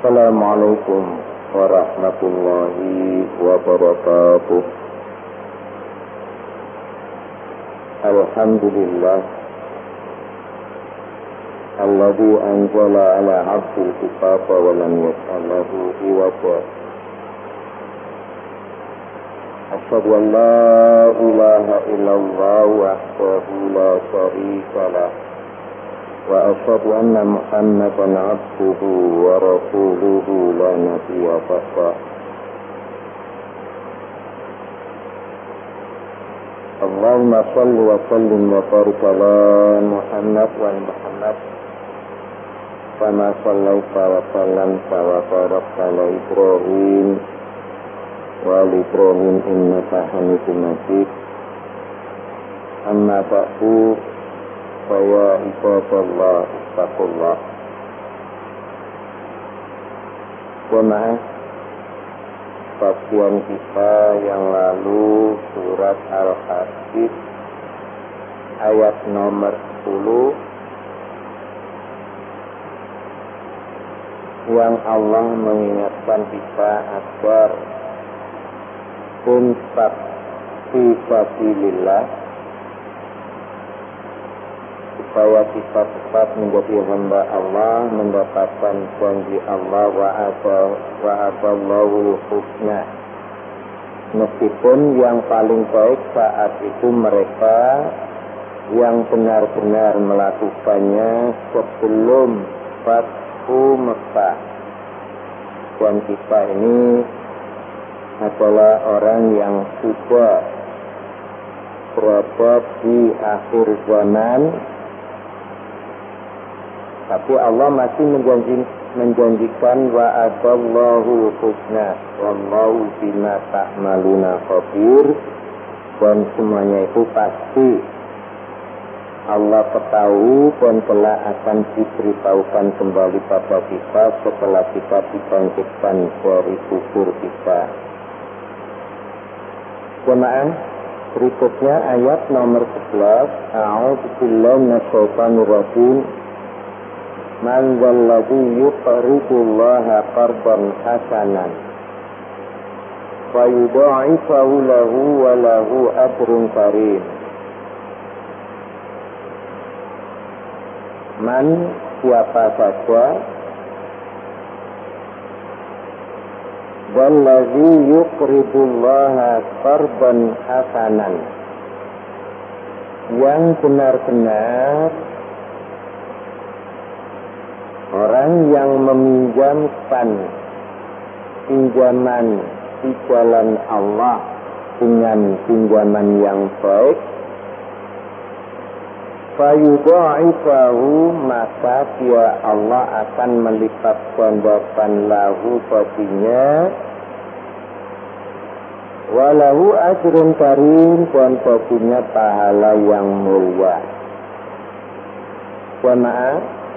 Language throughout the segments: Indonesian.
Assalamualaikum warahmatullahi wabarakatuh. Alhamdulillah alladzi anzala ala 'abdil kitaba wa lam yaj'al lahu iwaja. Asyhadu an la ilaha illallah wahdahu la syarika lah wa asyhadu anna Muhammadan 'abduhu wa rasuluhu la nabiyya ba'dah. Allahumma shalli wa sallim wa barik ala Muhammad wa Muhammad kama shallaita wa sallamta wa barakta ala Ibrahim wa ali Ibrahim innaka Hamidum Majid. Amma ba'du, fa ya ibadallah ittaqullah. Jemaah bagian kita yang lalu surat Al-Hadid ayat nomor 10 yang Allah mengingatkan kita agar infak fi sabilillah supaya kita tetap menjadi hamba Allah, mendapatkan janji Allah wa adallahu husna. Meskipun yang paling baik saat itu mereka yang benar-benar melakukannya sebelum Fathu Mekah. Dan kita ini adalah orang yang sudah berada di akhir zaman, tapi Allah masih menjanjikan wa adallahu husna wallahu bima ta'maluna khabir, dan semuanya itu pasti Allah ketahui dan telah akan diberitahukan kembali pada kita setelah kita dibangkitkan dari kubur kita. Jemaah, berikutnya ayat nomor 11. A'udzubillahi minasyaitonir rajim. Man dzalladzi yuqridullaha qardan hasanan wa yudha'ifahu lahu wa lahu ajrun karim. Man, siapa saja, dzalladzi yuqridullaha qardan hasanan, yang benar-benar orang yang meminjamkan pinjaman di jalan Allah dengan pinjaman yang baik, fayudha'ifahu, maka dia Allah akan melipat gandakan lahu baginya, walahu ajrun karim, dan baginya pahala yang mulia. Jemaah,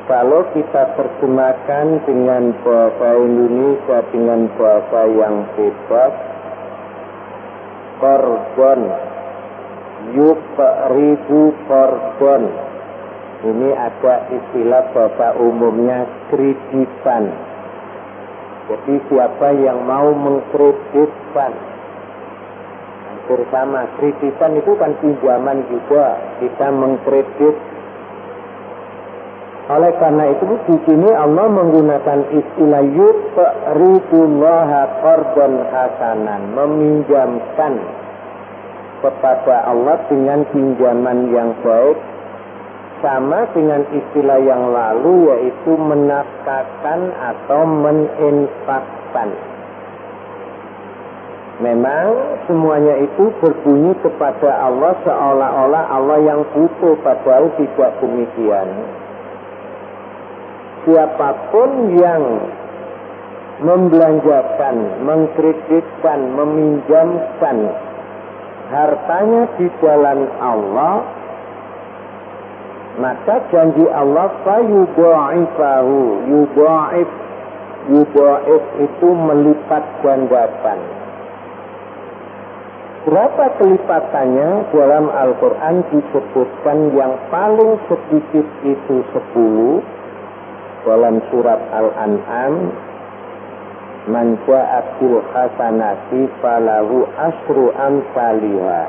kalau kita terjemahkan dengan bahasa Indonesia dengan bahasa yang bebas, qardon, yuqridu qardon, ini ada istilah bahasa umumnya kreditan. Jadi siapa yang mau mengkreditkan, hampir sama, kreditan itu kan pinjaman juga, kita mengkredit. Oleh karena itu di sini Allah menggunakan istilah yuqridullaha qardan hasanan, meminjamkan kepada Allah dengan pinjaman yang baik, sama dengan istilah yang lalu, yaitu menafkahkan atau meninfakkan. Memang semuanya itu berbunyi kepada Allah seolah-olah Allah yang butuh, padahal tidak demikian. Siapapun yang membelanjakan, mengkreditkan, meminjamkan hartanya di jalan Allah, maka janji Allah fayudha'ifahu, yudha'if itu melipat gandakan. Berapa kelipatannya? Dalam Al-Quran disebutkan yang paling sedikit itu 10, dalam surat Al-An'am, man ja'a bil hasanati falahu asyru amsalihha.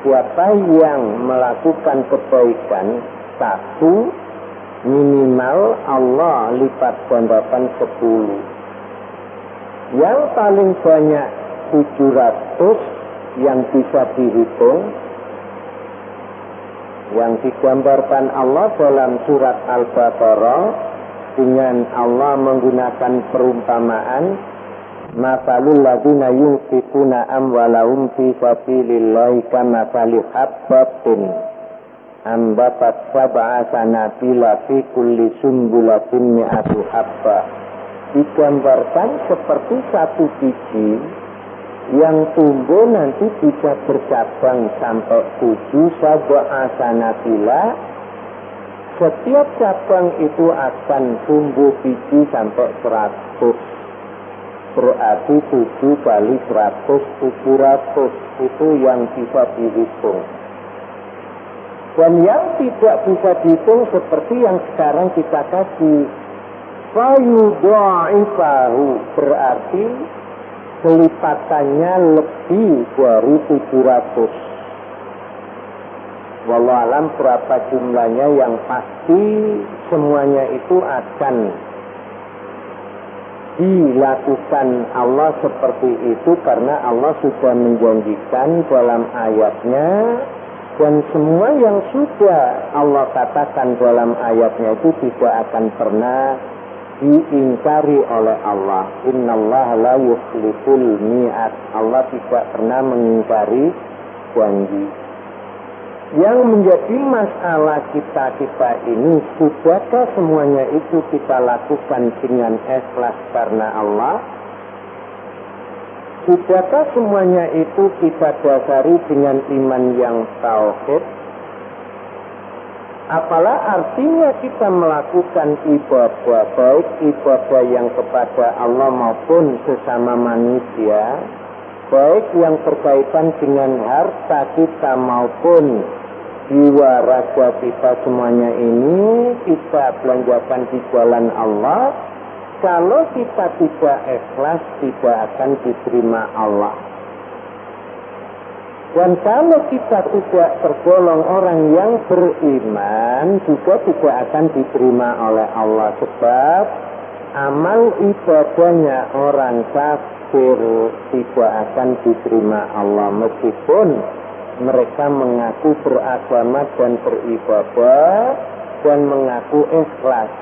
Siapa yang melakukan kebaikan satu, minimal Allah lipat gandakan 10. Yang paling banyak 700 yang bisa dihitung, yang digambarkan Allah dalam surat Al-Baqarah dengan Allah menggunakan perumpamaan, masalul ladzina yunfiquna amwalahum fi sabilillahi kamathali habbatin ambatat sab'a sanabila fi kulli sumbulatin mi'atu habba. Digambarkan seperti satu biji yang tumbuh nanti bisa bercabang sampai 7 sab'a sanabila. Setiap cabang itu akan tumbuh biji sampai 100. Berarti 7 kali 100, 700. Itu yang bisa dihitung. Dan yang tidak bisa dihitung seperti yang sekarang kita kasih. Fayudha'ifahu, berarti kelipatannya lebih dari 700. Wallahualam berapa jumlahnya, yang pasti semuanya itu akan dilakukan Allah seperti itu karena Allah sudah menjanjikan dalam ayatnya. Dan semua yang sudah Allah katakan dalam ayatnya itu tidak akan pernah diingkari oleh Allah. Innallaha la yukhliful mi'ad. Allah tidak pernah mengingkari janji. Yang menjadi masalah kita ini, sudahkah semuanya itu kita lakukan dengan ikhlas karena Allah? Sudahkah semuanya itu kita dasari dengan iman yang tauhid? Apalah artinya kita melakukan ibadah, baik ibadah yang kepada Allah maupun sesama manusia, baik yang berkaitan dengan harta kita maupun jiwa raga kita, semuanya ini kita belanjakan di jalan Allah. Kalau kita tidak ikhlas, tidak akan diterima Allah. Dan kalau kita tidak tergolong orang yang beriman, juga tidak akan diterima oleh Allah. Sebab amal ibadahnya orang kafir tidak akan diterima Allah. Meskipun mereka mengaku beragama dan beribadah dan mengaku ikhlas.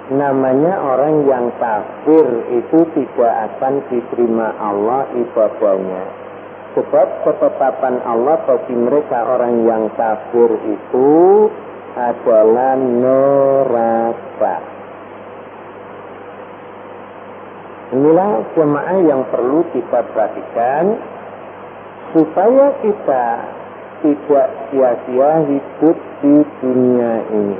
Namanya orang yang kafir itu tidak akan diterima Allah ibadahnya. Sebab ketetapan Allah bagi mereka orang yang kafir itu adalah neraka. Inilah jemaah yang perlu kita perhatikan supaya kita tidak sia-sia hidup di dunia ini.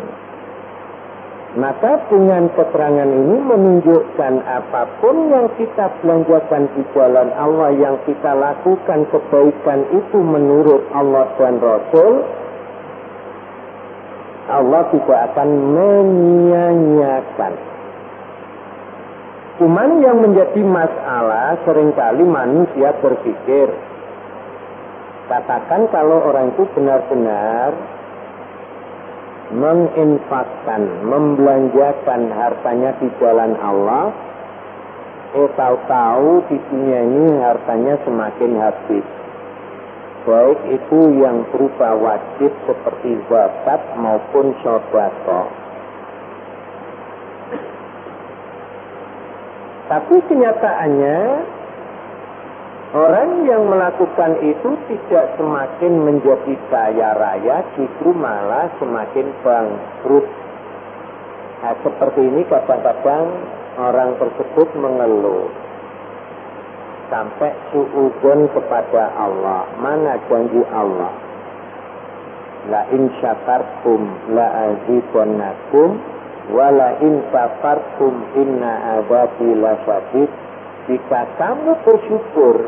Maka dengan keterangan ini menunjukkan apapun yang kita belanjakan di jalan Allah, yang kita lakukan kebaikan itu menurut Allah dan Rasul, Allah tidak akan menyia-nyiakan. Cuman yang menjadi masalah seringkali manusia berpikir, katakan kalau orang itu benar-benar menginfakkan, membelanjakan hartanya di jalan Allah, tahu-tahu di dunia ini hartanya semakin habis. Baik itu yang berupa wajib seperti zakat maupun sedekah. Tapi kenyataannya orang yang melakukan itu tidak semakin menjadi kaya raya, justru malah semakin bangkrut. Nah, seperti ini kadang-kadang orang tersebut mengeluh sampai suudzon kepada Allah. Mana janji Allah? La in syakartum la azidannakum wa la in kafartum inna adzabi lasyadid. Jika kamu bersyukur,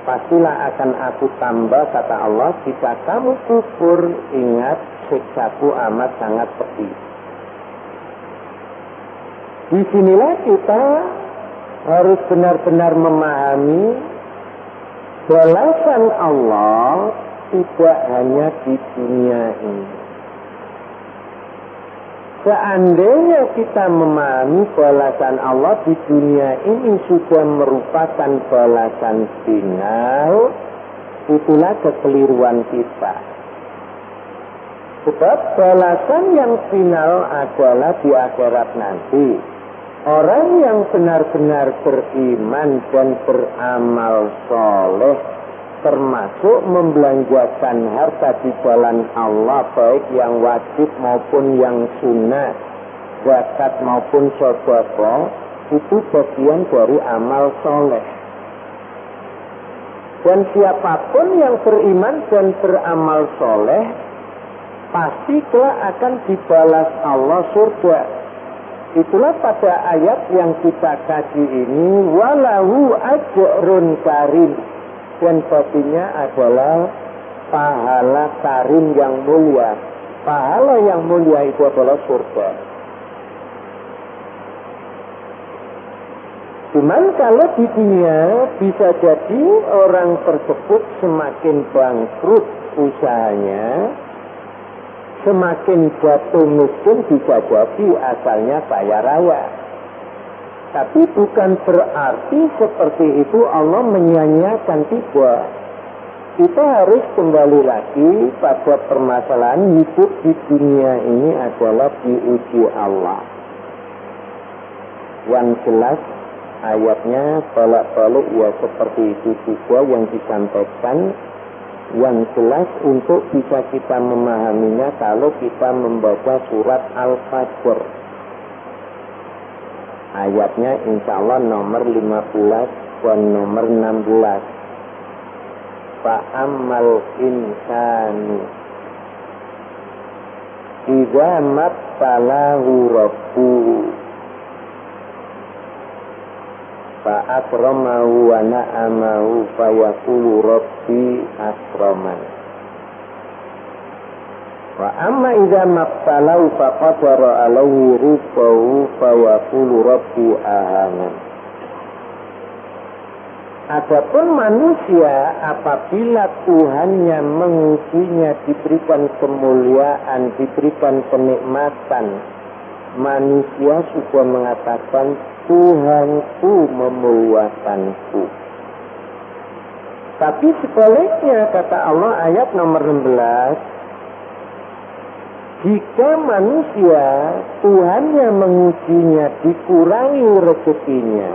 pastilah akan aku tambah, kata Allah. Jika kamu kufur, ingat siksaku amat sangat pedih. Disinilah kita harus benar-benar memahami balasan Allah tidak hanya di dunia ini. Seandainya kita memahami balasan Allah di dunia ini sudah merupakan balasan final, itulah kekeliruan kita. Sebab balasan yang final adalah di akhirat nanti. Orang yang benar-benar beriman dan beramal soleh, termasuk membelanjakan harta di jalan Allah, baik yang wajib maupun yang sunnah, zakat maupun sedekah, itu bagian dari amal soleh. Dan siapapun yang beriman dan beramal soleh, pasti kelak akan dibalas Allah surga. Itulah pada ayat yang kita kaji ini, walahu ajrun karim. Dan baginya adalah pahala karim yang mulia. Pahala yang mulia itu adalah surga. Cuman kalau di dunia bisa jadi orang tersebut semakin bangkrut usahanya, semakin jatuh miskin, bisa jadi asalnya kaya raya. Tapi bukan berarti seperti itu Allah menyia-nyiakan, tidak. Kita harus kembali lagi pada permasalahan hidup di dunia ini adalah diuji Allah. Yang jelas ayatnya bolak-balik ya seperti itu juga yang disampaikan. Yang jelas untuk bisa kita memahaminya kalau kita membaca surat Al-Fajr. Ayatnya insya Allah nomor 15 dan nomor 16. Fa'ammal insanu idza mabtalahu rabbuhu fa'akramahu wa na'amahu fayaqulu rabbi akraman. Wa amma idza mabtalahu faqadara alaihi rizqahu fayaqulu rabbi ahanan. Adapun manusia apabila Tuhannya mengujinya, diberikan kemuliaan, diberikan kenikmatan, manusia sudah mengatakan Tuhanku memuliakanku. Tapi sebaliknya kata Allah ayat nomor 16, jika manusia Tuhannya mengujinya, dikurangi rezekinya,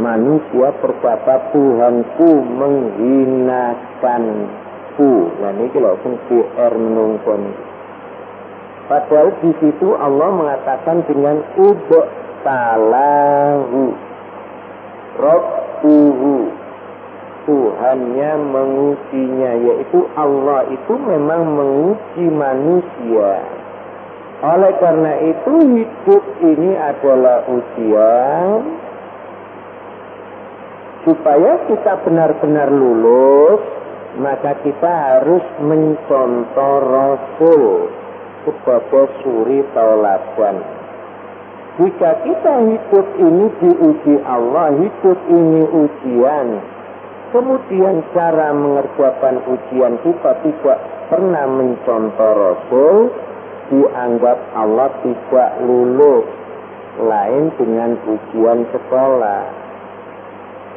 manusia berkata Tuhanku menghinakanku. Nah ini kalau PR menunggu. Padahal di situ Allah mengatakan dengan ubtalahu rabbuhu, Tuhannya mengujinya, yaitu Allah itu memang menguji manusia. Oleh karena itu hidup ini adalah ujian supaya kita benar-benar lulus, maka kita harus mencontoh Rasul sebagai suri tauladan. Jika kita hidup ini diuji Allah, hidup ini ujian, kemudian cara mengerjakan ujian kita tidak pernah mencontoh Rasul, dianggap Allah tidak lulus. Lain dengan ujian sekolah.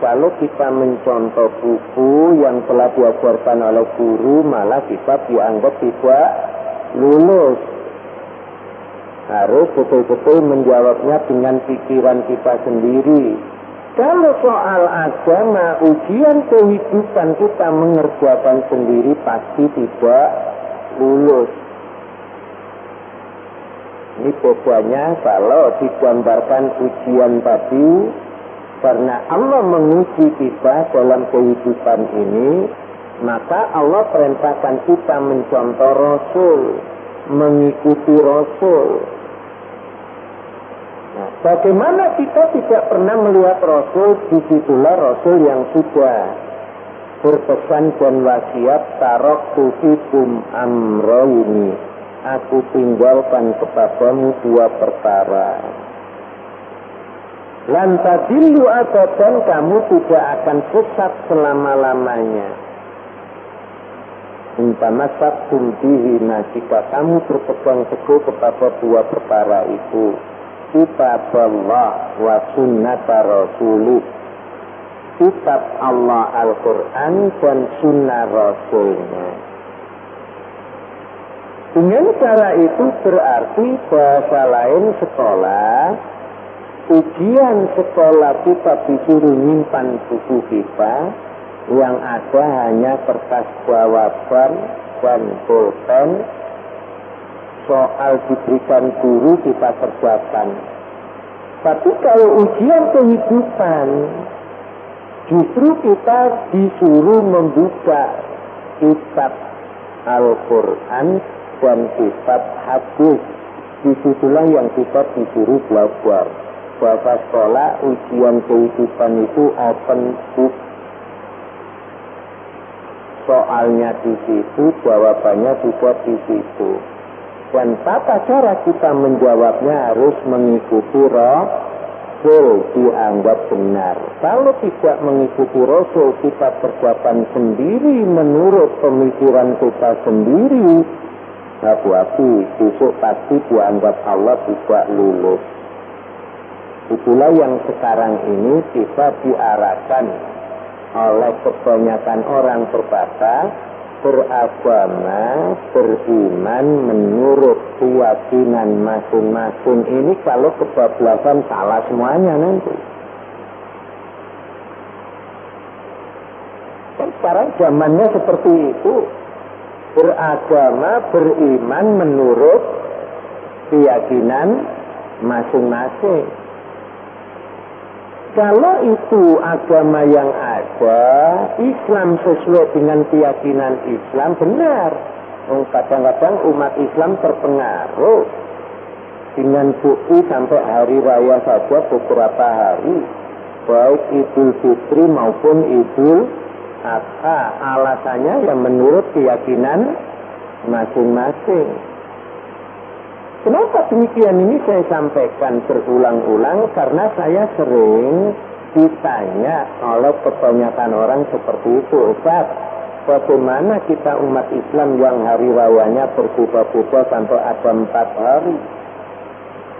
Kalau kita mencontoh buku yang telah diajarkan oleh guru, malah kita dianggap tidak lulus. Harus betul-betul menjawabnya dengan pikiran kita sendiri. Kalau soal agama, ujian kehidupan kita mengerjakan sendiri pasti tidak lulus. Ini bedanya kalau digambarkan ujian tadi, karena Allah menguji kita dalam kehidupan ini, maka Allah perintahkan kita mencontoh Rasul, mengikuti Rasul. Nah, bagaimana kita tidak pernah melihat Rasul? Disitulah Rasul yang sudah berpesan dan wasiat, taraktu fikum amrayni aku tinggalkan kepadamu dua perkara. Lan tadillu abadan, kamu tidak akan sesat selama-lamanya. Intamasaktum bihima, jika kamu berpegang teguh kepada dua perkara itu, kitabullah wa sunnata rasulih, kitab Allah Al-Quran dan sunnah Rasulnya. Dengan cara itu berarti bahasa lain sekolah, ujian sekolah kita disuruh nyimpan buku kita, yang ada hanya kertas jawaban dan pulpen, soal diberikan guru kita kerjakan. Tapi kalau ujian kehidupan, justru kita disuruh membuka kitab Al-Quran dan kitab hadis. Disitulah yang kita disuruh belajar. Bahasa sekolah ujian kehidupan itu open book. Soalnya di situ, jawabannya juga di situ. Dan tata cara kita menjawabnya harus mengikuti Rasul, dianggap benar. Kalau tidak mengikuti Rasul, kita berjawaban sendiri menurut pemikiran kita sendiri, hati-hati, besok pasti dianggap Allah tidak lulus. Itulah yang sekarang ini kita diarahkan oleh kebanyakan orang berkata, beragama, beriman menurut keyakinan masing-masing. Ini kalau kebablasan salah semuanya nanti. Kan sekarang zamannya seperti itu. Beragama, beriman menurut keyakinan masing-masing. Kalau itu agama yang ada, Islam sesuai dengan keyakinan Islam, benar. Kadang-kadang umat Islam terpengaruh dengan bukti sampai hari raya saja beberapa hari, baik Idul Fitri maupun Idul Adha. Alasannya yang menurut keyakinan masing-masing. Kenapa demikian ini saya sampaikan berulang-ulang? Karena saya sering ditanya oleh kebanyakan orang seperti itu. Ustaz, bagaimana kita umat Islam yang hari rayanya berbeda-beda sampai ada 4 hari?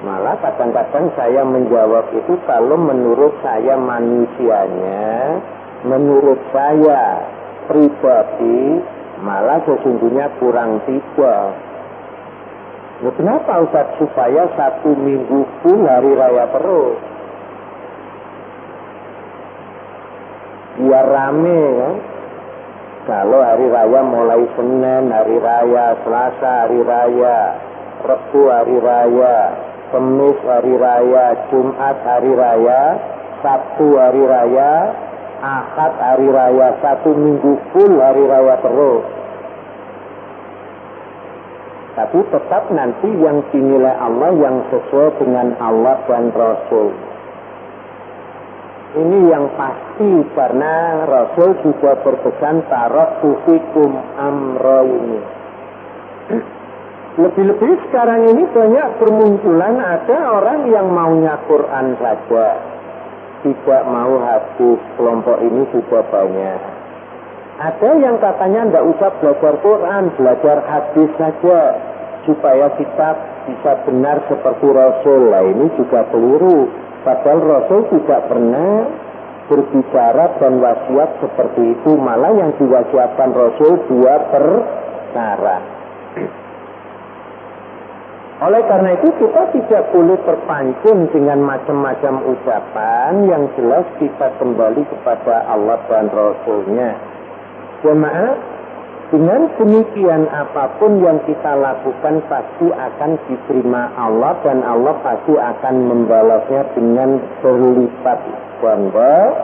Malah kadang-kadang saya menjawab itu kalau menurut saya manusianya, menurut saya pribadi, malah sesungguhnya kurang tiba. Nah, kenapa Ustaz? Supaya 1 minggu full hari raya terus. Biar rame ya. Kalau hari raya mulai Senin hari raya, Selasa hari raya, Rabu hari raya, Kamis hari raya, Jumat hari raya, Sabtu hari raya, Ahad hari raya, 1 minggu full hari raya terus. Tapi tetap nanti yang dinilai Allah yang sesuai dengan Allah dan Rasul. Ini yang pasti karena Rasul juga berpesan taraktu fikum amraini. Lebih-lebih sekarang ini banyak bermunculan ada orang yang maunya Quran saja, tidak mau hadis. Kelompok ini juga banyak. Ada yang katanya tidak usah belajar Quran, belajar hadis saja supaya kita bisa benar seperti Rasul. Lah ini juga keliru. Padahal Rasul tidak pernah berbicara dan wasiat seperti itu. Malah yang diwasiatkan Rasul 2 perkara. Oleh karena itu kita tidak boleh terpancing dengan macam-macam ucapan. Yang jelas kita kembali kepada Allah dan Rasulnya. Jemaah, dengan demikian apapun yang kita lakukan pasti akan diterima Allah dan Allah pasti akan membalasnya dengan berlipat ganda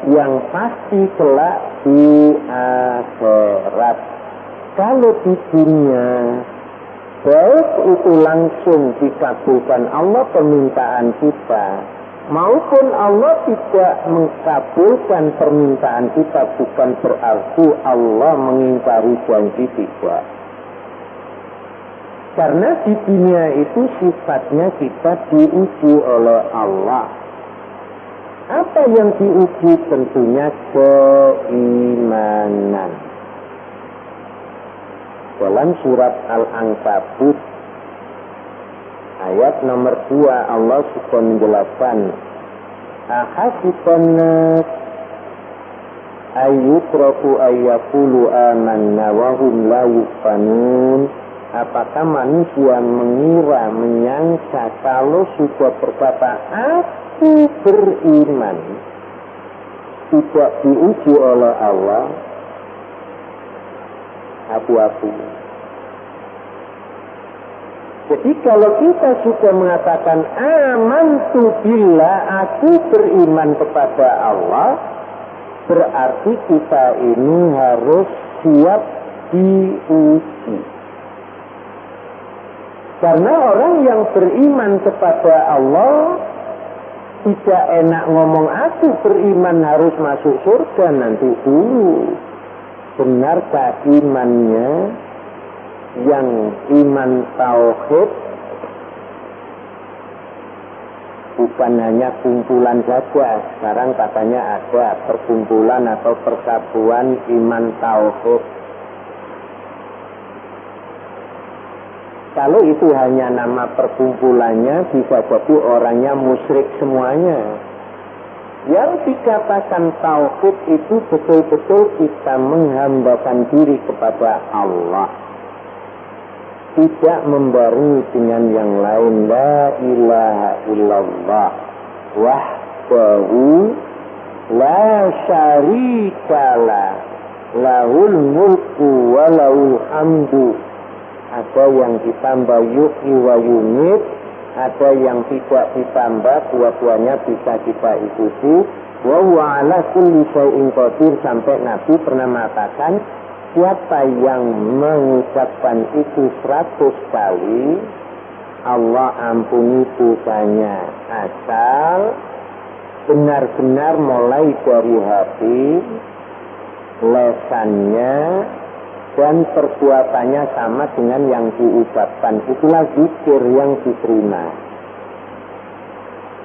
yang pasti kelak di akhirat. Kalau di dunia baik itu langsung dikabulkan Allah permintaan kita, maupun Allah tidak mengabulkan permintaan kita, bukan berarti Allah mengingkari janji, tidak. Karena di dunia itu sifatnya kita diuji oleh Allah. Apa yang diuji? Tentunya keimanan. Dalam surat Al-Ankabut ayat nomor 2 Allah suka menjelaskan, ahasibannas ayyutraku ayyakulu amanna wa hum la yuftanun. Apakah manusia mengira, menyangka kalau sudah berkata aku beriman tidak diuji oleh Allah? Aku. Jadi kalau kita sudah mengatakan amantu billah, aku beriman kepada Allah, berarti kita ini harus siap diuji. Karena orang yang beriman kepada Allah tidak enak ngomong aku beriman harus masuk surga. Nanti dulu, benarkah imannya yang iman tauhid bukan hanya kumpulan saja? Sekarang katanya ada perkumpulan atau persatuan iman tauhid. Kalau itu hanya nama perkumpulannya, bisa jadi orangnya musyrik semuanya. Yang dikatakan tauhid itu betul-betul kita menghambakan diri kepada Allah, tidak membarengi dengan yang lain. La ilaha illallah wahdahu la syarikalah lahul mulku wa lahul hamdu. Ada yang ditambah yuhyi wa yumit, ada yang tidak ditambah, dua-duanya bisa kita ikuti. Wa huwa ala kulli syai'in qadir, sampai Nabi pernah mengatakan siapa yang mengucapkan itu 100 kali Allah ampuni dosanya, asal benar-benar mulai dari hati, lesannya dan perbuatannya sama dengan yang diucapkan. Itulah zikir yang diterima.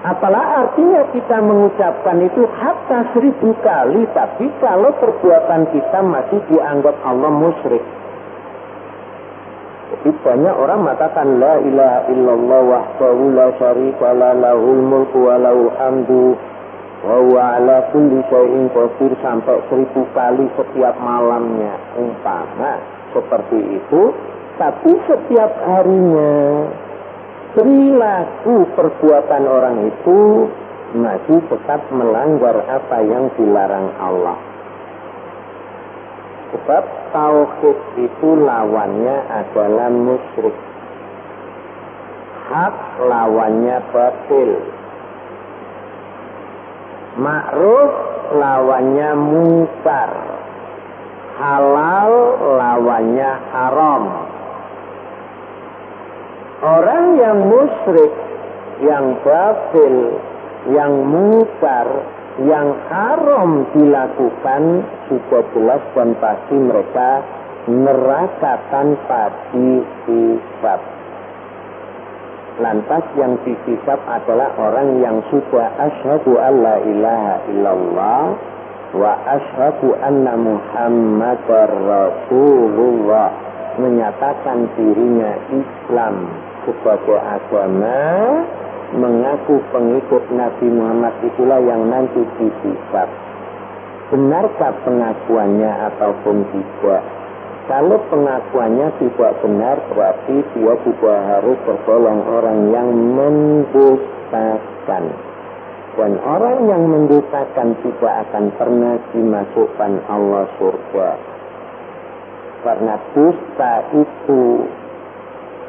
Apalah artinya kita mengucapkan itu hatta 1000 kali, tapi kalau perbuatan kita masih dianggap Allah musyrik. Jadi banyak orang mengatakan la ilaha illallah wahdahu la syarikalah lahul mulku wa lahul hamdu wa huwa ala kulli syai'in qadir sampai 1000 kali setiap malamnya, umpama seperti itu. Tapi setiap harinya perilaku perbuatan orang itu masih tetap melanggar apa yang dilarang Allah. Sebab tauhid itu lawannya adalah musyrik, hak lawannya batil, ma'ruf lawannya munkar, halal lawannya haram. Orang yang musyrik, yang batil, yang munkar, yang haram dilakukan, sudah jelas dan pasti mereka neraka tanpa dihisab. Lantas yang dihisab adalah orang yang sudah asyhadu alla ilaha illallah wa asyhadu anna muhammadar rasulullah, menyatakan dirinya Islam sebagai agama, mengaku pengikut Nabi Muhammad, itulah yang nanti dihisab. Benarkah pengakuannya ataupun tidak? Kalau pengakuannya tidak benar, berarti dia juga harus tergolong orang yang mendustakan. Dan orang yang mendustakan tidak akan pernah dimasukkan Allah surga. Karena dusta itu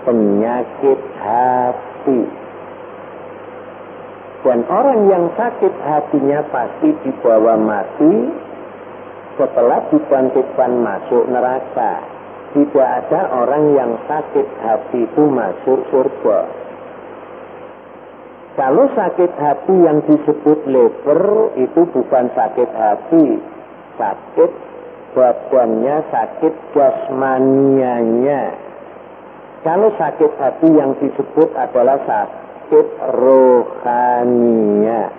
penyakit hati. Dan orang yang sakit hatinya pasti dibawa mati, setelah dibangkitkan masuk neraka. Tidak ada orang yang sakit hati itu masuk surga. Kalau sakit hati yang disebut leper itu bukan sakit hati, sakit badannya, sakit jasmanianya. Kalau sakit hati yang disebut adalah sakit rohania.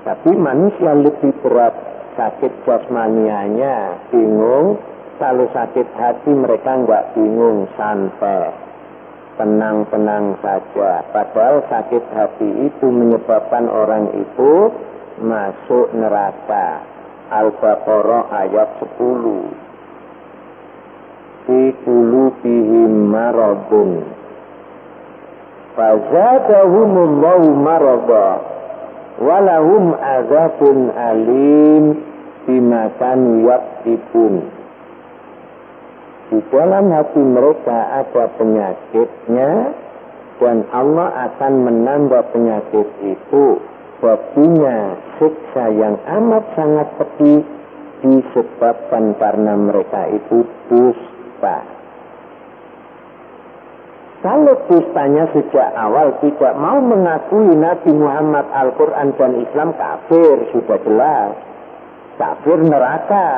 Tapi manusia lebih berat sakit jasmanianya, bingung. Kalau sakit hati mereka enggak bingung, santai, tenang-tenang saja. Padahal sakit hati itu menyebabkan orang itu masuk neraka. Al-Baqarah ayat 10. Fi qulubihim maradun fazadahumullahu marada walahum azabun alim bima kanu yaktibun. Di dalam hati mereka ada penyakitnya dan Allah akan menambah penyakit itu. Baginya siksa yang amat sangat pedih disebabkan karena mereka itu dusta. Kalau dustanya sejak awal tidak mau mengakui Nabi Muhammad, Al-Quran dan Islam, kafir, sudah jelas. Kafir neraka.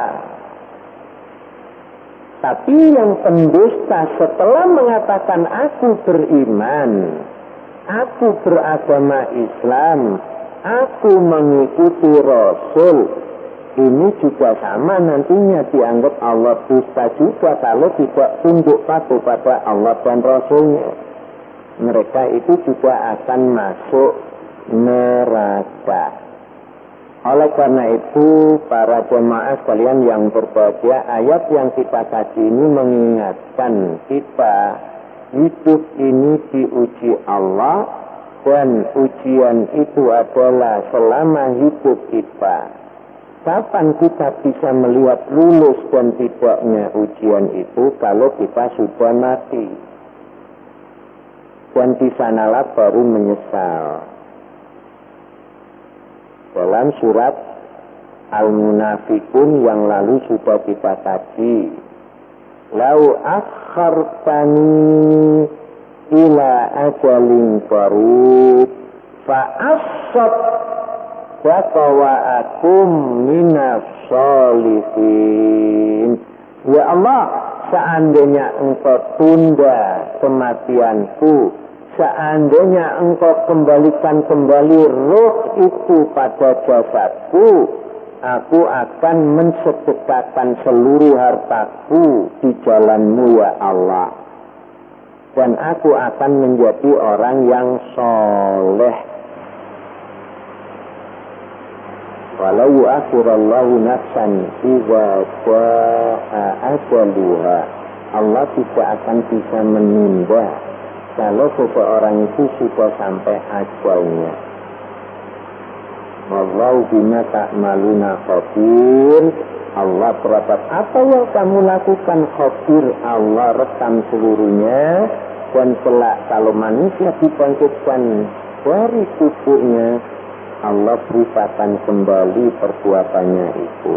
Tapi yang pendusta setelah mengatakan aku beriman, aku beragama Islam, aku mengikuti Rasul, ini juga sama nantinya dianggap Allah dusta juga kalau tidak tunduk patuh pada Allah dan Rasulnya. Mereka itu juga akan masuk neraka. Oleh karena itu, para jemaah sekalian yang berbahagia, ayat yang kita kaji ini mengingatkan kita hidup ini diuji Allah, dan ujian itu adalah selama hidup kita. Kapan kita bisa melihat lulus dan tidaknya ujian itu? Kalau kita sudah mati. Dan di sanalah baru menyesal. Dalam surat Al-Munafikun yang lalu sudah kita kaji. Lau akhartani ila ajalin qarib fa'asab watawa'akum minas sholihin. Ya Allah, seandainya engkau tunda kematianku, seandainya engkau kembalikan kembali roh itu pada jasadku, aku akan mensedekahkan seluruh hartaku di jalan-Mu ya Allah. Dan aku akan menjadi orang yang soleh. Walau yu'akhirallahu nafsan idza jaa ajaluha. Allah tidak akan bisa menunda kalau seseorang itu sudah sampai ajalnya. Wallahu bima ta'maluna khabir. Allah berapa apa yang kamu lakukan khabir. Allah rekam seluruhnya. Dan kelak kalau manusia dibangkitkan dari kuburnya, Allah beritakan kembali perbuatannya itu.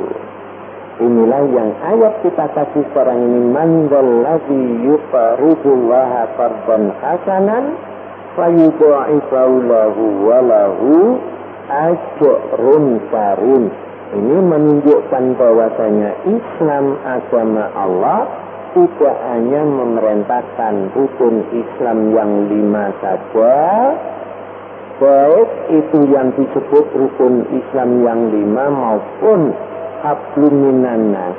Inilah yang ayat kita kasih sekarang ini. Man dzalladzi yuqridullaha qardan hasanan fayudha'ifahu lahu wa lahu ajrun karim. Ini menunjukkan bahwasanya Islam agama Allah tidak hanya memerintahkan rukun Islam yang 5 saja, baik itu yang disebut rukun Islam yang 5 maupun hablum minan nas,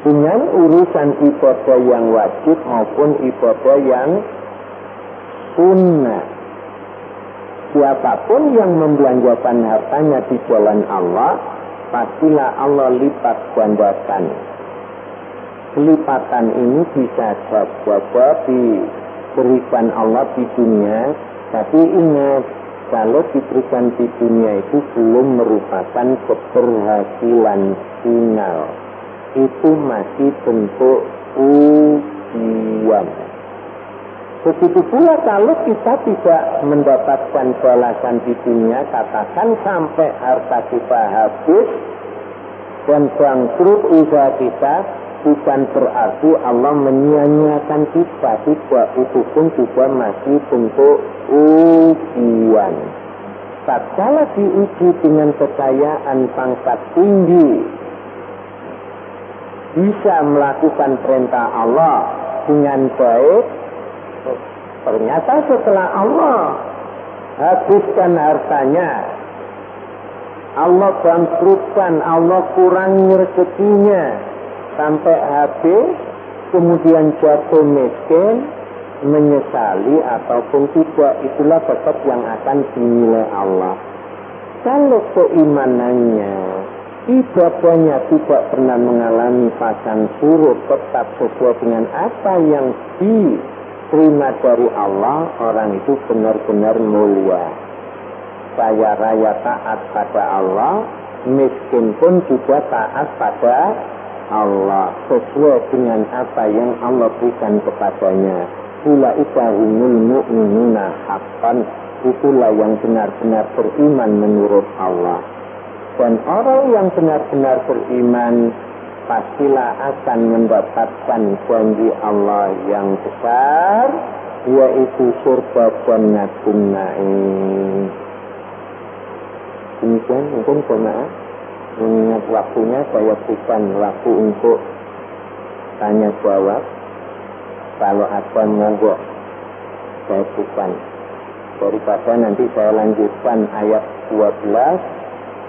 dengan urusan ibadah yang wajib maupun ibadah yang sunnah. Siapapun yang membelanjakan hartanya di jalan Allah, pastilah Allah lipat gandakan. Kelipatan ini bisa saja diberikan Allah di dunia, tapi ingat, kalau diberikan di dunia itu belum merupakan keberhasilan final. Itu masih bentuk ujian. Begitu pula kalau kita tidak mendapatkan balasan di dunia, katakan sampai harta kita habis dan bangkrut usaha kita, bukan berarti Allah menyia-nyiakan kita. Tidak, itu pun juga masih bentuk ujian. Tatkala diuji dengan kekayaan pangkat tinggi, bisa melakukan perintah Allah, tabungan baik. Ternyata setelah Allah habiskan hartanya, Allah bangkrutkan, Allah kurangi rezekinya sampai habis, kemudian jatuh miskin, menyesali ataupun tidak, itulah tetap yang akan dinilai Allah. Kalau keimanannya, ibadahnya tidak pernah mengalami pasang surut, tetap sesuai dengan apa yang diterima dari Allah, orang itu benar-benar mulia. Kaya raya taat pada Allah, miskin pun juga taat pada Allah, sesuai dengan apa yang Allah berikan kepadanya. Ulaika humul mu'minuna haqqan, itulah yang benar-benar beriman menurut Allah. Dan orang yang benar-benar beriman pastilah akan mendapatkan janji Allah yang besar, yaitu surga Jannatun Na'im. Demikian mungkin jemaah, mengingat waktunya saya berikan waktu untuk tanya jawab. Kalau ada monggo saya berikan. Daripada nanti saya lanjutkan ayat 12,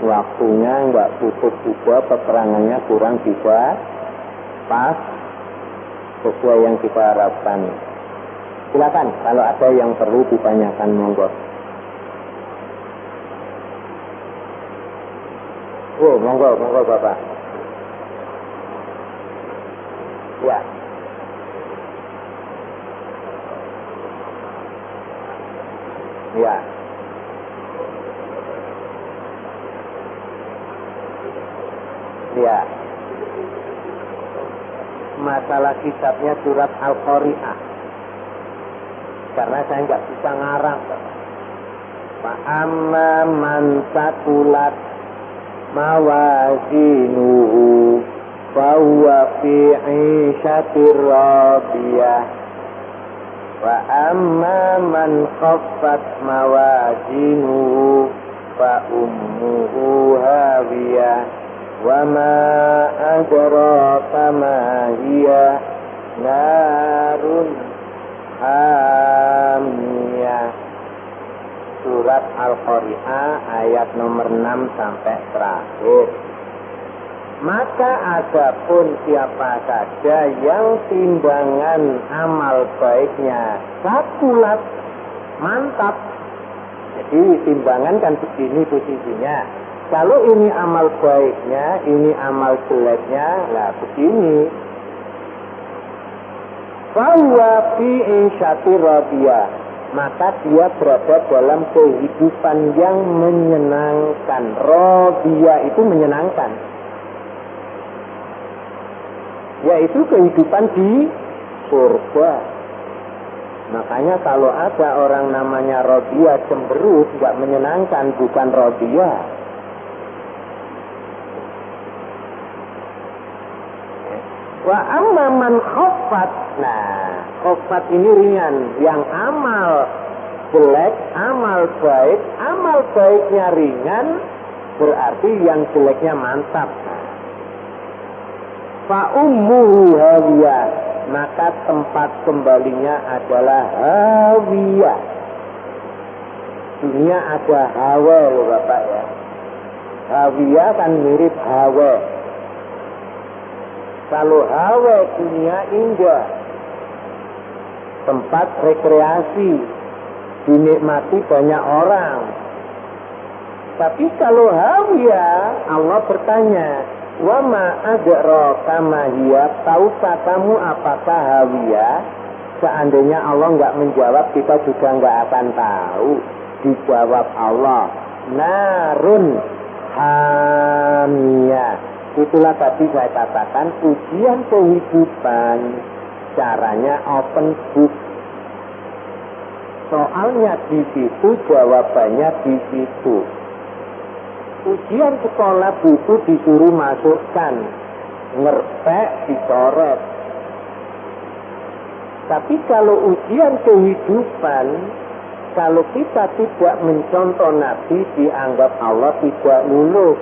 waktunya enggak cukup juga, keterangannya kurang bisa pas sesuai yang kita harapkan. Silakan kalau ada yang perlu ditanyakan, monggo. Oh, monggo Bapak. Ya. Ya. Ya. Masalah kitabnya surat Al-Qari'ah. Karena saya nggak bisa ngarang. Fa'amma man saqulat mawazinuhu fahuwa fi 'ishatir radiyah wa amma man khaffat mawazinuhu fa ummuhu hawiyah wa ma adraka ma hiya narun hamiyah. Surat Al-Qari'ah ayat nomor 6 sampai terakhir. Maka adapun siapa saja yang timbangan amal baiknya sakulat, mantap. Jadi timbangan kan begini posisinya. Kalau ini amal baiknya, ini amal jeleknya, lah begini. Fahuwa fi 'ishatir radiyah, maka dia berada dalam kehidupan yang menyenangkan. Radiyah itu menyenangkan, yaitu kehidupan di surga. Makanya kalau ada orang namanya radiyah cemberut, tidak menyenangkan, bukan radiyah. Wa amma man khaffat, nah khaffat ini ringan, yang amal jelek, amal baik, amal baiknya ringan, berarti yang jeleknya mantap. Fa ummuhu hawiyah, maka tempat kembalinya adalah hawiyah. Dunia ada hawa loh Bapak ya. Hawiyah kan mirip hawa. Kalau hawa dunia indah, tempat rekreasi, dinikmati banyak orang. Tapi kalau hawiyah, Allah bertanya, wa ma adraka ma hiya, tahukah kamu apakah hawiyah? Seandainya Allah enggak menjawab, kita juga enggak akan tahu. Dijawab Allah, narun hamiyah. Itulah tadi saya katakan ujian kehidupan, caranya open book. Soalnya di situ, jawabannya di situ. Ujian sekolah buku disuruh masukkan, ngerpek dicoret. Tapi kalau ujian kehidupan, kalau kita tidak mencontoh Nabi, dianggap Allah tidak lulus.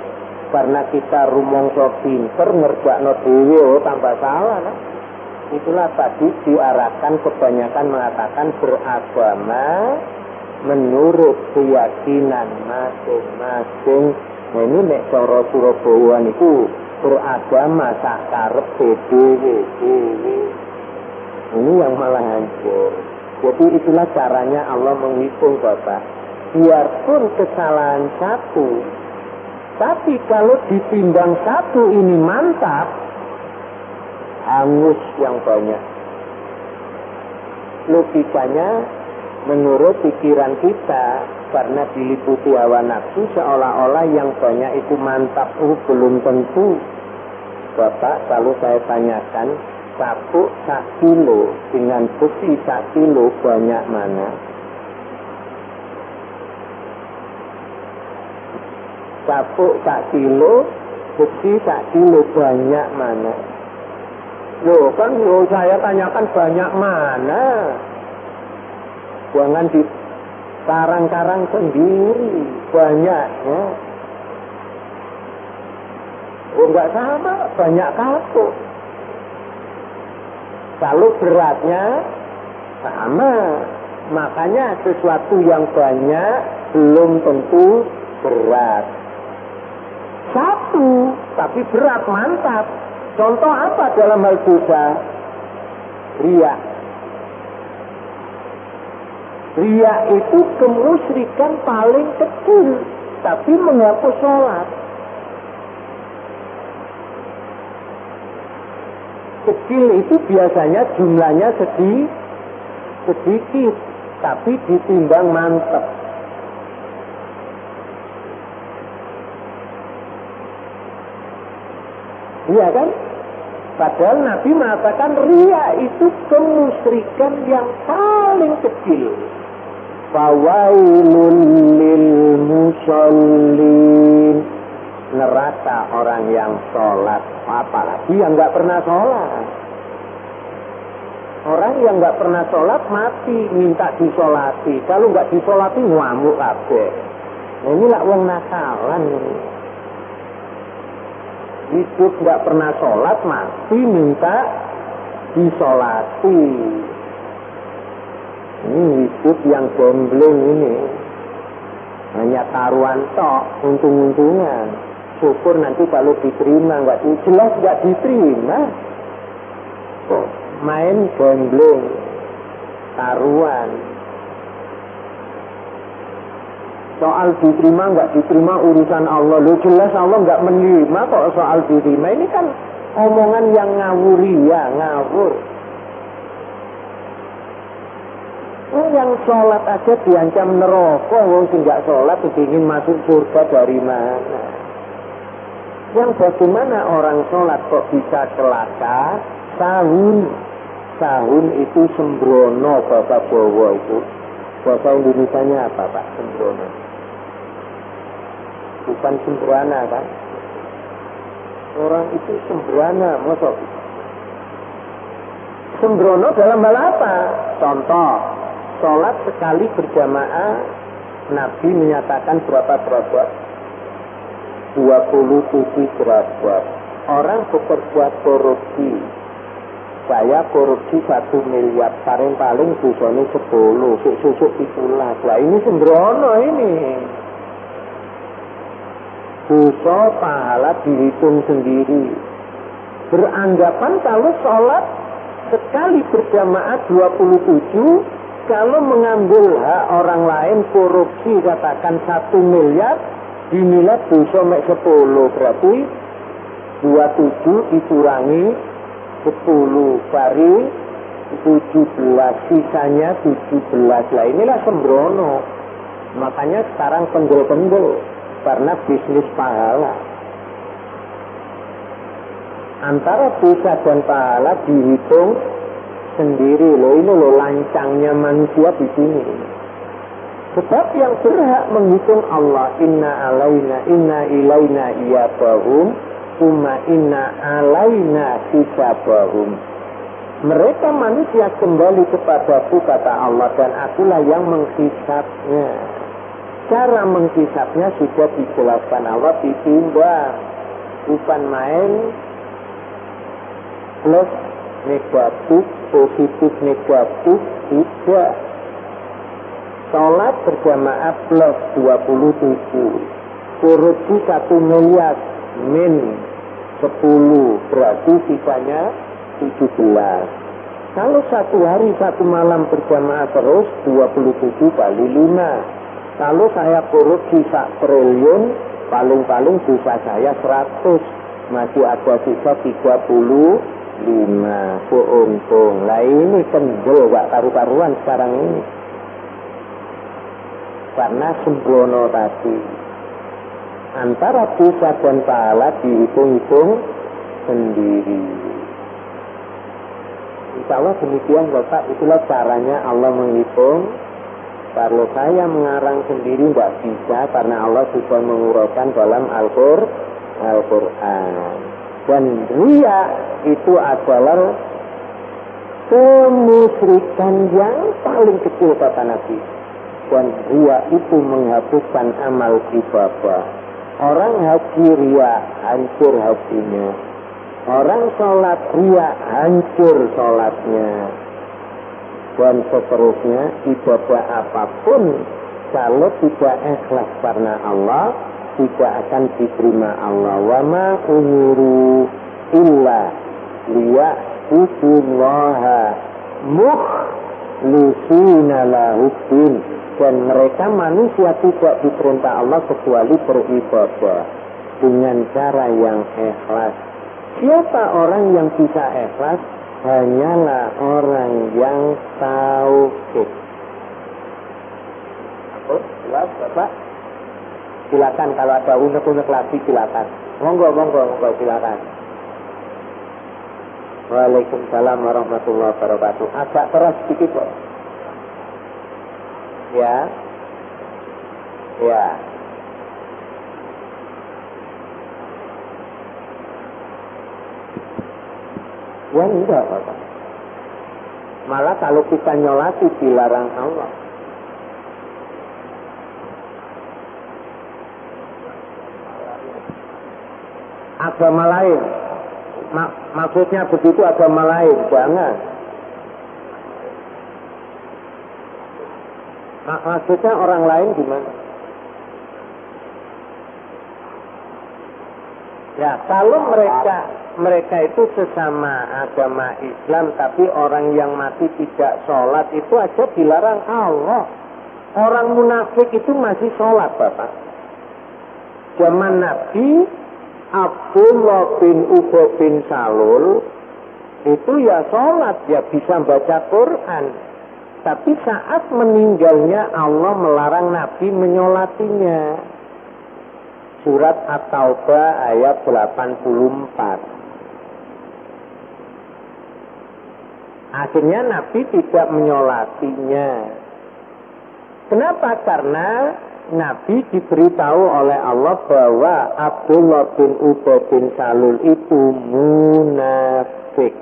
Karena kita rumongso pinter, ngerjakno dhewe, tambah salah. Nah? Itulah tadi diarahkan kebanyakan mengatakan beragama menurut keyakinan masing-masing. Nah ini nek cara Surabaya niku beragama sak karepe dhewe. Ini yang malah hancur. Jadi itulah caranya Allah menghitung, Bapak. Biarpun kesalahan satu, tapi kalau ditimbang satu ini mantap, hangus yang banyak. Logikanya menurut pikiran kita, karena diliputi hawa nafsu, seolah-olah yang banyak itu mantap. Belum tentu. Bapak, kalau saya tanyakan, sapuk 1 kilo dengan besi 1 kilo banyak mana? Sapuk 1 kilo, besi 1 kilo banyak mana? Loh kan saya tanyakan banyak mana? Jangan di karang-karang sendiri banyaknya. Oh enggak sama, banyak kapuk. Kalau beratnya sama, makanya sesuatu yang banyak belum tentu berat. Satu, tapi berat, mantap. Contoh apa dalam hal dosa? Riya. Riya itu kemusyrikan paling kecil, tapi menghapus sholat. Kecil itu biasanya jumlahnya sedikit, tapi ditimbang mantap. Iya kan? Padahal Nabi mengatakan riya itu kemusyrikan yang paling kecil. Fawailun lil musallin. Neraka orang yang sholat, apalagi yang nggak pernah sholat. Orang yang nggak pernah sholat mati minta disolati. Kalau nggak disolati ngamuk kabeh. Nah, inilah wong nakalan. Hidup nggak pernah sholat mati minta disolati. Ini hidup yang gambling ini. Hanya taruhan tok, untung-untungan. Syukur nanti kalau diterima, jelas nggak diterima. Kok main gambling, taruhan. Soal diterima nggak diterima urusan Allah. Lu jelas Allah nggak menerima kok soal diterima. Ini kan omongan yang ngawuri ya, ngawur. Yang sholat aja diancam neraka, wong sing nggak sholat ingin masuk surga dari mana? Yang bagaimana orang sholat kok bisa celaka? Sahun itu sembrono, Bapak Bowo itu. Bahasa Indonesianya apa, Pak? Sembrono. Bukan sembrana, kan? Orang itu sembrana, masa? Sembrono dalam hal apa? Contoh, sholat sekali berjamaah, Nabi menyatakan berapa derajat? 27 derajat. Orang bekerja korupsi. Saya korupsi 1 miliar, paling dosanya 10, susuk itulah. Wah ini sembrono ini. Dosa pahala dihitung sendiri. Beranggapan kalau sholat sekali berjamaah 27, kalau mengambil hak orang lain korupsi katakan 1 miliar, dinilai dosa mek 10, berarti 27 dikurangi 10 bari 17, sisanya 17. Lah inilah sembrono. Makanya sekarang pendel-pendel karena bisnis pahala. Antara dosa dan pahala dihitung sendiri loh. Ini loh lancangnya manusia di sini. Sebab yang berhak menghitung Allah, inna ilaina iyabahum, umma inna alaina hisabahum. Mereka manusia kembali kepadaku, kata Allah, dan akulah yang menghisabnya. Cara menghisabnya sudah dijelaskan Allah, ditimbang. Bukan main plus negatif, positif negatif, tidak. Sholat berjamaah plus 27, korupsi 1 miliar min 10, berarti sisanya 17. Kalau satu hari satu malam berjamaah terus 27 kali 5. Kalau saya korupsi 1 triliun, paling-paling dosa saya 100, masih ada sisa 35. Keuntung. Lah ini kendel gak karu-karuan sekarang ini. Karena sembrono tadi. Antara dosa dan pahala dihitung-hitung sendiri. Insya Allah demikian Bapak, itulah caranya Allah menghitung. Kalau saya mengarang sendiri tidak bisa, karena Allah sudah menguraikan dalam Al-Quran. Dan riya itu adalah kemusyrikan yang paling kecil kata Nabi. Dan riya itu menghapuskan amal ibadah. Orang haji riya, hancur hajinya. Orang sholat riya, hancur sholatnya. Dan seterusnya, ibadah apapun kalau tidak ikhlas karena Allah, tidak akan diterima Allah. Wa ma umiru illa liya'budullaha mukhlisina lahuddin. Dan mereka manusia tidak diperintah Allah kecuali beribadah dengan cara yang ikhlas. Siapa orang yang bisa ikhlas? Hanyalah orang yang tauhid. Jelas Bapak? Silakan kalau ada unek-unek lagi silakan. Monggo silakan. Waalaikumsalam warahmatullahi wabarakatuh. Agak keras sedikit kok. Ya. Ya enggak Bapak. Malah kalau kita nyolati dilarang Allah. Agama lain. Maksudnya begitu agama lain. Jangan. Maksudnya orang lain gimana? Ya, kalau mereka itu sesama agama Islam, tapi orang yang mati tidak sholat itu aja dilarang Allah. Orang munafik itu masih sholat Bapak. Zaman Nabi Abdullah bin Ubay bin Salul itu ya sholat, ya bisa baca Quran. Tapi saat meninggalnya Allah melarang Nabi menyolatinya. Surat At-Taubah ayat 84. Akhirnya Nabi tidak menyolatinya. Kenapa? Karena Nabi diberitahu oleh Allah bahwa Abdullah bin Ubay bin Salul itu munafik.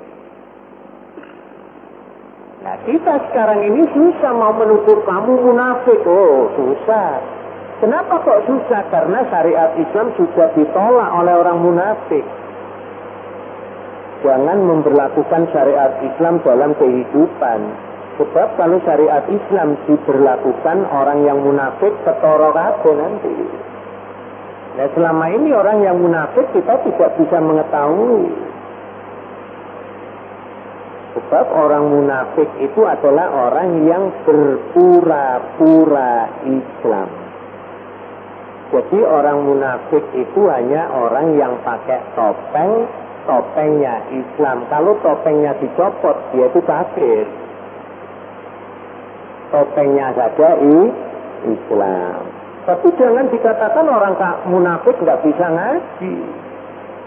Nah, kita sekarang ini susah mau menuduh kamu munafik. Oh, susah. Kenapa kok susah? Karena syariat Islam sudah ditolak oleh orang munafik. Jangan memberlakukan syariat Islam dalam kehidupan. Sebab kalau syariat Islam diberlakukan, orang yang munafik ketoro kabeh nanti. Nah, selama ini orang yang munafik kita tidak bisa mengetahui. Sebab orang munafik itu adalah orang yang berpura-pura Islam. Jadi orang munafik itu hanya orang yang pakai topengnya Islam. Kalau topengnya dicopot, dia itu kafir. Topengnya saja Islam. Tapi jangan dikatakan orang munafik nggak bisa ngaji.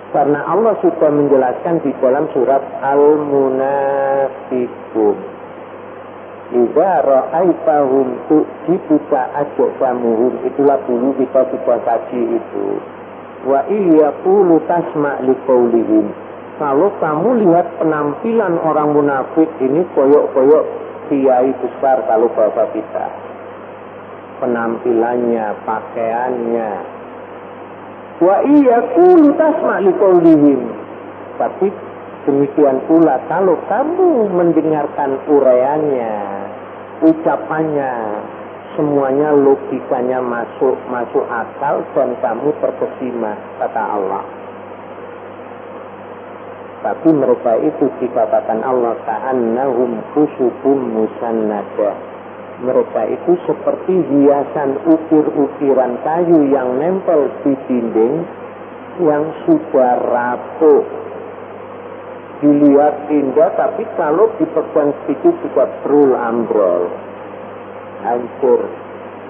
Karena Allah sudah menjelaskan di dalam surat Al-Munafiqun. Idza ra'aitahum tu'jibuka ajsamuhum. Itulah dulu kita sudah kaji itu. Wa iyaqulu tasma' liqaulihim. Kalau kamu lihat penampilan orang munafik ini koyok-koyok kiai besar kalau bapak kita. Penampilannya, pakaiannya. Wa iyaqulu tasma' liqaulihim. Tapi Demikian pula kalau kamu mendengarkan uraiannya, ucapannya, semuanya logikanya masuk akal dan kamu terkesima, kata Allah. Tapi mereka itu dikatakan Allah ka'annahum khusyubun musannada. Mereka itu seperti hiasan ukir-ukiran kayu yang nempel di dinding yang sudah rapuh. Dilihat indah, tapi kalau dipegang sedikit juga brul ambrol, hancur.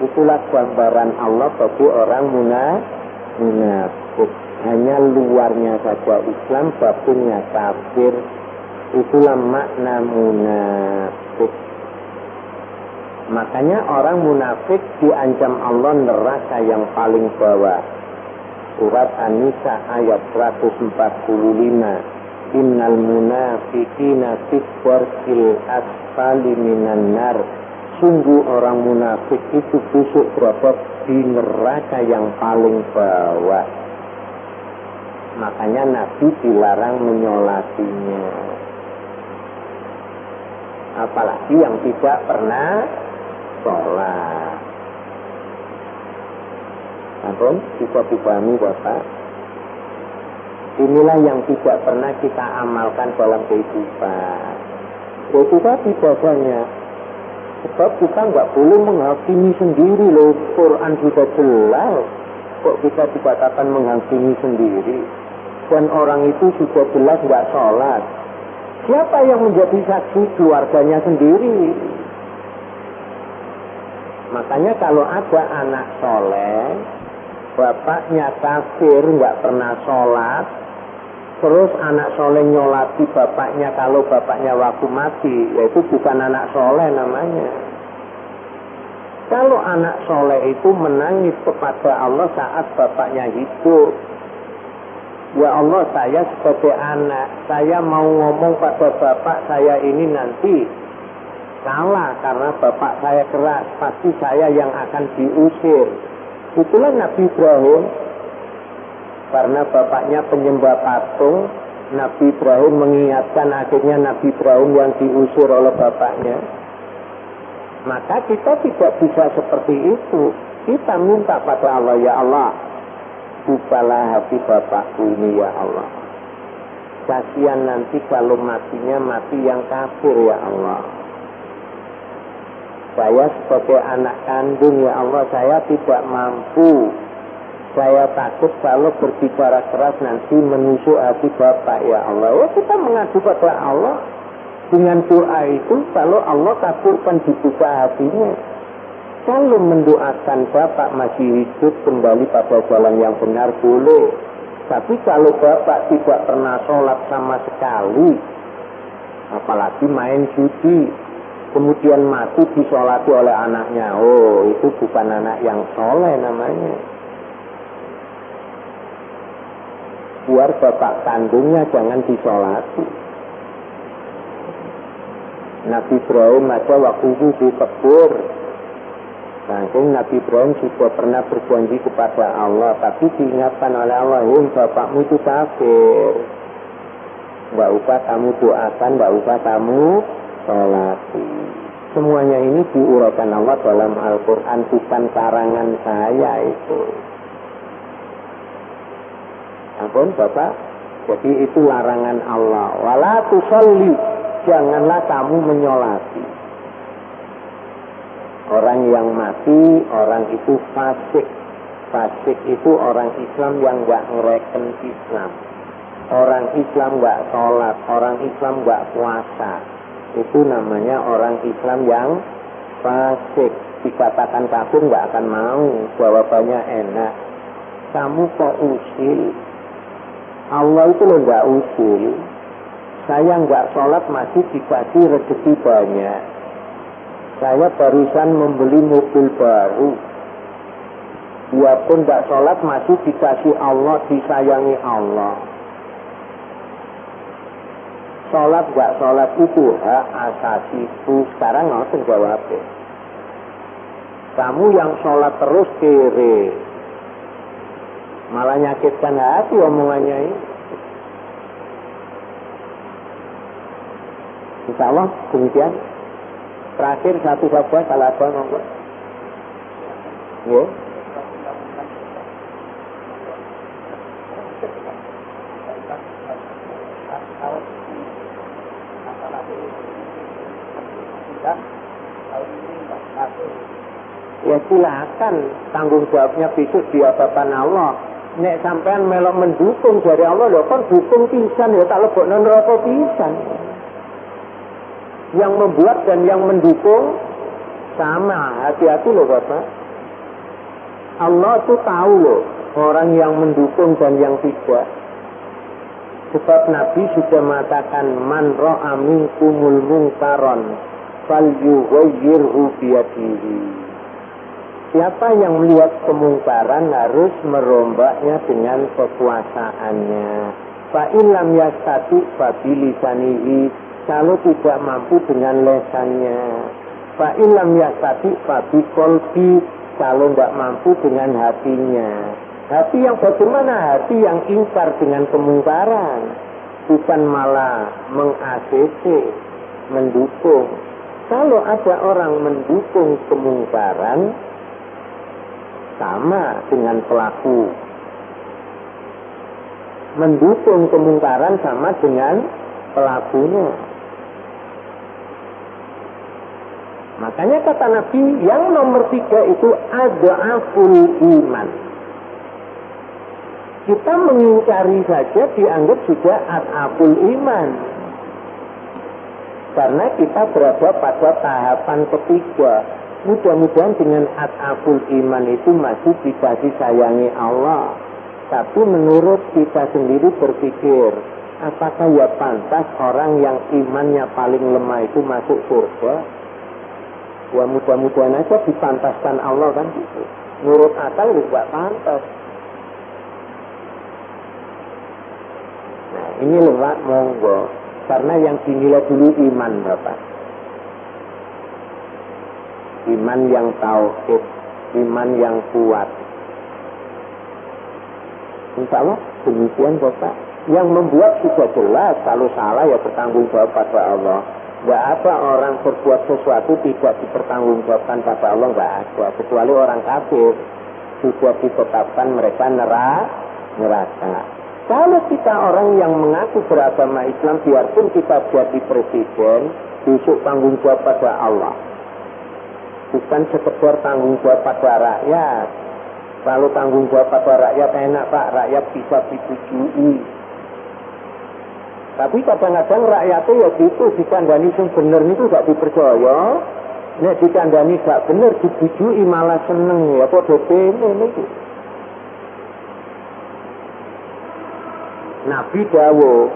Itulah gambaran Allah bagi orang munafik. Hanya luarnya saja Islam, batinnya kafir. Itulah makna munafik. Makanya orang munafik diancam Allah neraka yang paling bawah. Surat An-Nisa ayat 145. Innal munafiqina fi dharkil asfali minan nar. Sungguh orang munafik itu busuk berada di neraka yang paling bawah. Makanya Nabi dilarang menyolatinya. Apalagi yang tidak pernah sholat. Ampun, bisa dipahami Bapak? Inilah yang tidak pernah kita amalkan dalam kehidupan. Itu tadi bahasanya. Sebab kita nggak boleh menghakimi sendiri loh. Quran sudah jelas. Kok kita dikatakan menghakimi sendiri? Dan orang itu sudah jelas nggak sholat. Siapa yang menjadi saksi? Keluarganya sendiri. Makanya kalau ada anak soleh, bapaknya kafir, nggak pernah sholat, terus anak soleh nyolati bapaknya kalau bapaknya waktu mati, yaitu bukan anak soleh namanya. Kalau anak soleh itu menangis kepada Allah saat bapaknya hidup, ya Allah, saya sebagai anak, saya mau ngomong pada bapak saya ini nanti salah karena bapak saya keras, pasti saya yang akan diusir. Itulah Nabi Ibrahim. Karena bapaknya penyembah patung, Nabi Ibrahim mengingatkan, akhirnya Nabi Ibrahim yang diusir oleh bapaknya. Maka kita tidak bisa seperti itu. Kita minta pada Allah, ya Allah, bukalah hati bapakku ini ya Allah. Kasihan nanti kalau matinya mati yang kafir ya Allah. Saya sebagai anak kandung ya Allah, saya tidak mampu. Saya takut kalau berbicara keras nanti menusuk hati bapak ya Allah. Ya kita mengadu pada Allah. Dengan doa itu kalau Allah kabulkan dibuka hatinya. Kalau mendoakan bapak masih hidup kembali pada jalan yang benar boleh. Tapi kalau bapak tidak pernah sholat sama sekali, apalagi main judi, kemudian mati disolati oleh anaknya, oh itu bukan anak yang soleh namanya. Biar bapak kandungnya jangan disolati. Nabi Ibrahim aja waktu itu dikebur. Saking Nabi Ibrahim sudah pernah berjanji kepada Allah, tapi diingatkan oleh Allah, bapakmu itu kafir. Nggak usah kamu doakan, nggak usah kamu sholati. Semuanya ini diuraikan Allah dalam Al-Quran, bukan karangan saya itu. Ampun Bapak, jadi itu larangan Allah. Wala tusalli, janganlah kamu menyolati. Orang yang mati, orang itu fasik. Fasik itu orang Islam yang nggak ngereken Islam. Orang Islam nggak sholat, orang Islam nggak puasa. Itu namanya orang Islam yang fasik. Dikatakan kafir nggak akan mau, jawabannya enak. Kamu kok usil? Allah itu loh nggak usil. Saya nggak sholat masih dikasih rezeki banyak. Saya barusan membeli mobil baru. Dia pun nggak sholat masih dikasih Allah, disayangi Allah. Sholat nggak sholat itu hak asasiku. Sekarang nggak jawabnya. Kamu yang sholat terus kere, malah nyakitkan hati omongannya ini. Insya Allah demikian. Terakhir satu saja kalau ada monggo. Ya. Ya silakan, tanggung jawabnya besok di hadapan Allah. Nek sampean melok mendukung dari Allah, lho kan dukung pisan ya tak lebokno neraka pisan. Yang membuat dan yang mendukung sama, hati-hati loh Bapak. Allah tuh tahu loh orang yang mendukung dan yang tidak. Sebab Nabi sudah mengatakan man ra'a minkumul munkaran falyughayyirhu biyadihi. Siapa yang melihat kemungkaran harus merombaknya dengan kekuasaannya. Fa illam yastati fa bilisanihi, kalau tidak mampu dengan lesannya. Fa illam yastati fa biqalbi, kalau tidak mampu dengan hatinya. Hati yang bagaimana? Hati yang ingkar dengan kemungkaran, bukan malah meng-ACC, mendukung. Kalau ada orang mendukung kemungkaran, sama dengan pelaku. Mendukung kemungkaran sama dengan pelakunya. Makanya kata Nabi, yang nomor 3 itu adhaful iman. Kita mengingkari saja dianggap juga adhaful iman. Karena kita berada pada tahapan ketiga. Mudah-mudahan dengan adhaful iman itu masih dikasih sayangi Allah. Tapi menurut kita sendiri berpikir, apakah ya pantas orang yang imannya paling lemah itu masuk surga? Ya mudah-mudahan aja dipantaskan Allah kan gitu. Menurut akal juga pantas. Nah ini lewat monggo. Karena yang dinilai dulu iman Bapak. Iman yang tauhid, iman yang kuat. Insya Allah demikian Bapak. Yang membuat sudah jelas, kalau salah ya bertanggung jawab pada Allah. Tidak ada orang berbuat sesuatu tidak dipertanggungjawabkan pada Allah, tidak ada. Kecuali orang kafir sudah ditetapkan mereka neraka. Kalau kita orang yang mengaku beragama Islam, biarpun kita jadi presiden, besok tanggung jawab pada Allah. Bukan sekedar tanggung jawab pada rakyat. Kalau tanggung jawab pada rakyat enak Pak, rakyat bisa ditujui. Tapi kadang-kadang rakyatnya ya gitu, dikandani yang benar itu gak dipercaya. Nek dikandani gak benar, ditujui malah seneng ya, kok dopene itu. Nabi dawuh,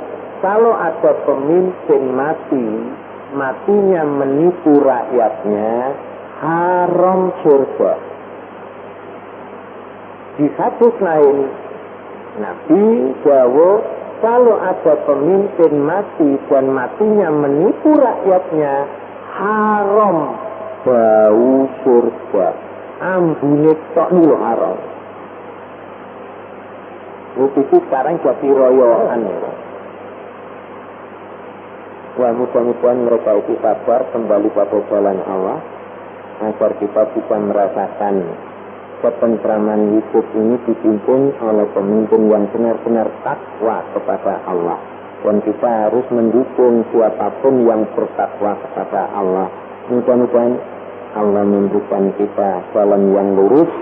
kalau ada pemimpin mati, matinya menipu rakyatnya, haram surga. Di hadis lain, Nabi dawuh, kalau ada pemimpin mati dan matinya menipu rakyatnya, haram bau surga. Ambune tok niku haram. Itu sekarang jadi royoan. Wah, mudah-mudahan mereka itu sabar kembali pada jalan Allah, agar kita bisa merasakan ketentraman hidup ini dipimpin oleh pemimpin yang benar-benar takwa kepada Allah. Dan kita harus mendukung siapapun yang bertakwa kepada Allah. Mudah-mudahan Allah memberikan kita jalan yang lurus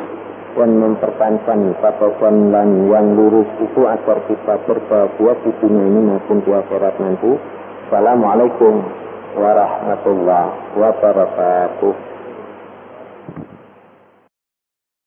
dan mempertahankan jalan yang lurus itu agar kita berbahagia di dunia ini maupun di akhirat nanti. Assalamualaikum warahmatullahi wabarakatuh.